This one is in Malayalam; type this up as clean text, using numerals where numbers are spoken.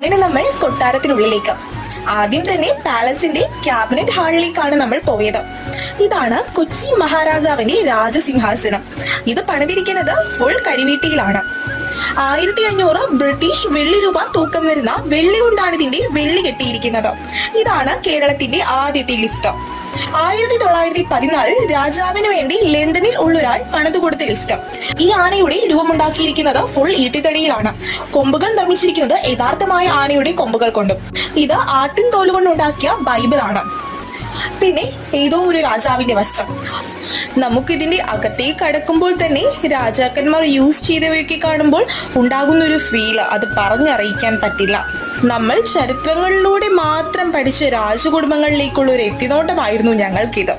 ഇനി നമ്മൾ കൊട്ടാരത്തിനുള്ളിലേക്ക്. ആദ്യം തന്നെ പാലസിന്റെ ക്യാബിനറ്റ് ഹാളിലേക്കാണ് നമ്മൾ പോയത്. ഇതാണ് കൊച്ചി മഹാരാജാവിന്റെ രാജസിംഹാസനം. ഇത് പണിതിരിക്കുന്നത് ഫുൾ കരിവീട്ടിയിലാണ്. 1500 ബ്രിട്ടീഷ് വെള്ളി രൂപ തൂക്കം വരുന്ന വെള്ളി കൊണ്ടാണ് ഇതിന്റെ വെള്ളി കെട്ടിയിരിക്കുന്നത്. ഇതാണ് കേരളത്തിന്റെ ആദ്യത്തെ ലിഫ്റ്റ്. 1914 രാജാവിന് വേണ്ടി ലണ്ടനിൽ ഉള്ളൊരാൾ പണിതുകൊടുത്ത ലിഫ്റ്റ്. ഈ ആനയുടെ രൂപമുണ്ടാക്കിയിരിക്കുന്നത് ഫുൾ ഈട്ടിത്തടിയിലാണ്. കൊമ്പുകൾ നിർമ്മിച്ചിരിക്കുന്നത് യഥാർത്ഥമായ ആനയുടെ കൊമ്പുകൾ കൊണ്ടും. ഇത് ആട്ടിൻ തോലുകൊണ്ടുണ്ടാക്കിയ ബൈബിളാണ്. പിന്നെ ഏതോ ഒരു രാജാവിന്റെ വസ്ത്രം. നമുക്കിതിന്റെ അകത്തേക്ക് കടക്കുമ്പോൾ തന്നെ രാജാക്കന്മാർ യൂസ് ചെയ്തവയൊക്കെ കാണുമ്പോൾ ഉണ്ടാകുന്ന ഒരു ഫീല് അത് പറഞ്ഞറിയിക്കാൻ പറ്റില്ല. നമ്മൾ ചരിത്രങ്ങളിലൂടെ മാത്രം പഠിച്ച രാജകുടുംബങ്ങളിലേക്കുള്ള ഒരു എത്തിനോട്ടമായിരുന്നു ഞങ്ങൾക്കിത്.